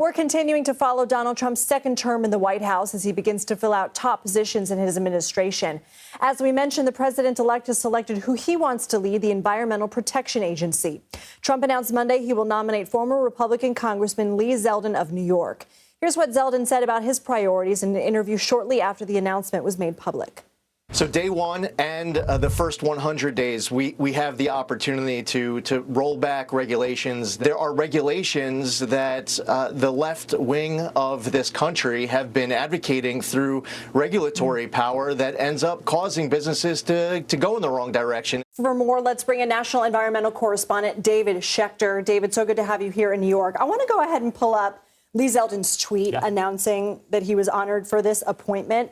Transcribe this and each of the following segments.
We're continuing to follow Donald Trump's second term in the White House as he begins to fill out top positions in his administration. As we mentioned, the president-elect has selected who he wants to lead the Environmental Protection Agency. Trump announced Monday he will nominate former Republican Congressman Lee Zeldin of New York. Here's what Zeldin said about his priorities in an interview shortly after the announcement was made public. So day one and the first 100 days, we have the opportunity to roll back regulations. There are regulations that the left wing of this country have been advocating through regulatory power that ends up causing businesses to go in the wrong direction. For more, let's bring in national environmental correspondent David Schechter. David, so good to have you here in New York. I want to go ahead and pull up Lee Zeldin's tweet announcing that he was honored for this appointment.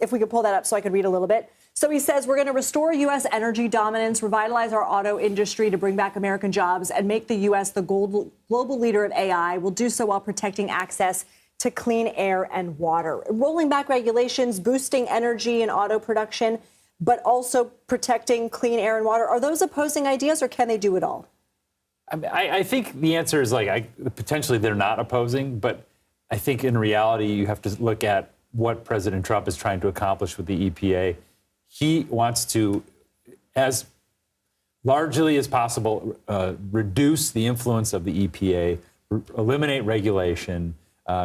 If we could pull that up so I could read a little bit. So he says, we're going to restore U.S. energy dominance, revitalize our auto industry to bring back American jobs, and make the U.S. the global leader of AI. We'll do so while protecting access to clean air and water. Rolling back regulations, boosting energy and auto production, but also protecting clean air and water. Are those opposing ideas, or can they do it all? I think the answer is potentially they're not opposing, but I think in reality you have to look at what President Trump is trying to accomplish with the EPA. He wants to, as largely as possible, reduce the influence of the EPA, eliminate regulation,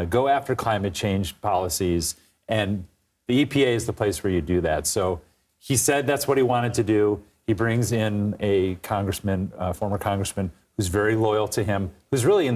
go after climate change policies, and the EPA is the place where you do that. So he said that's what he wanted to do. He brings in a congressman, former congressman, who's very loyal to him, who's really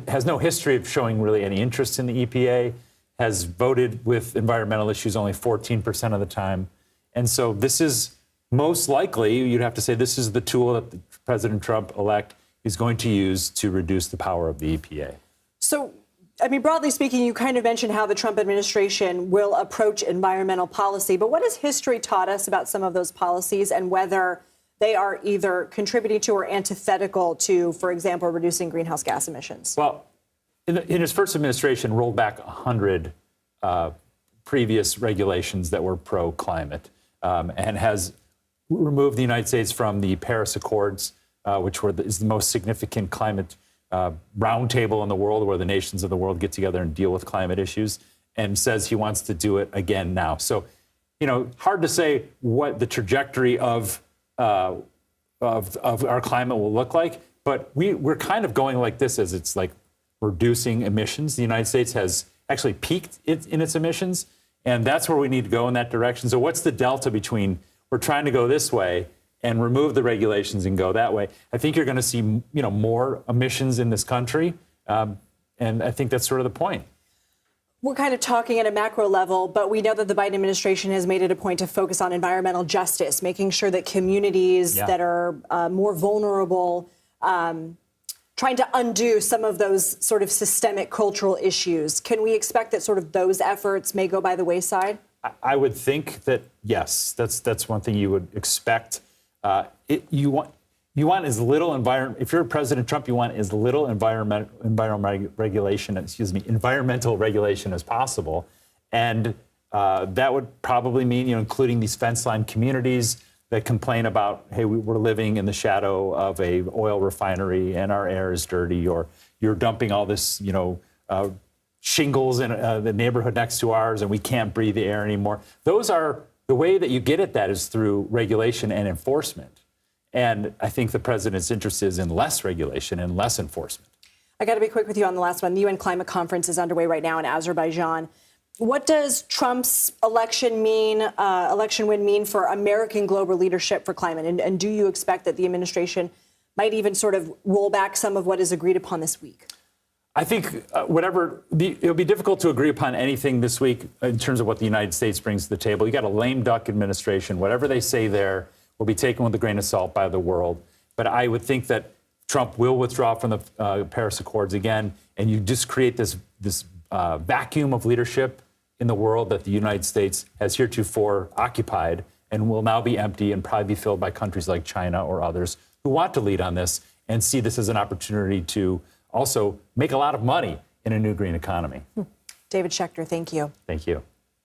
has no history of showing really any interest in the EPA, has voted with environmental issues only 14% of the time. And so this is most likely, you'd have to say, this is the tool that President Trump-elect is going to use to reduce the power of the EPA. So, I mean, broadly speaking, you kind of mentioned how the Trump administration will approach environmental policy. But what has history taught us about some of those policies and whether they are either contributing to or antithetical to, for example, reducing greenhouse gas emissions? Well, in his first administration, rolled back 100 previous regulations that were pro-climate and has removed the United States from the Paris Accords, which is the most significant climate roundtable in the world where the nations of the world get together and deal with climate issues, and says he wants to do it again now. So, you know, hard to say what the trajectory of our climate will look like, but we're kind of going like this as it's like reducing emissions. The United States has actually peaked in its emissions, and that's where we need to go in that direction. So what's the delta between we're trying to go this way and remove the regulations and go that way? I think you're going to see, you know, more emissions in this country, and I think that's sort of the point. We're kind of talking at a macro level, but we know that the Biden administration has made it a point to focus on environmental justice, making sure that communities that are more vulnerable, trying to undo some of those sort of systemic cultural issues. Can we expect that sort of those efforts may go by the wayside? I would think that, yes, that's one thing you would expect. You want as little environment. If you're President Trump, you want as little environmental regulation as possible, and that would probably mean, you know, including these fence-line communities that complain about, hey, we're living in the shadow of a oil refinery and our air is dirty, or you're dumping all this, you know, shingles in the neighborhood next to ours, and we can't breathe the air anymore. Those are the way that you get at that is through regulation and enforcement. And I think the president's interest is in less regulation and less enforcement. I got to be quick with you on the last one. The UN climate conference is underway right now in Azerbaijan. What does Trump's election win mean for American global leadership for climate? And do you expect that the administration might even sort of roll back some of what is agreed upon this week? I think it'll be difficult to agree upon anything this week in terms of what the United States brings to the table. You got a lame duck administration. Whatever they say there will be taken with a grain of salt by the world. But I would think that Trump will withdraw from the Paris Accords again, and you just create this vacuum of leadership in the world that the United States has heretofore occupied and will now be empty and probably be filled by countries like China or others who want to lead on this and see this as an opportunity to also make a lot of money in a new green economy. David Schechter, thank you. Thank you.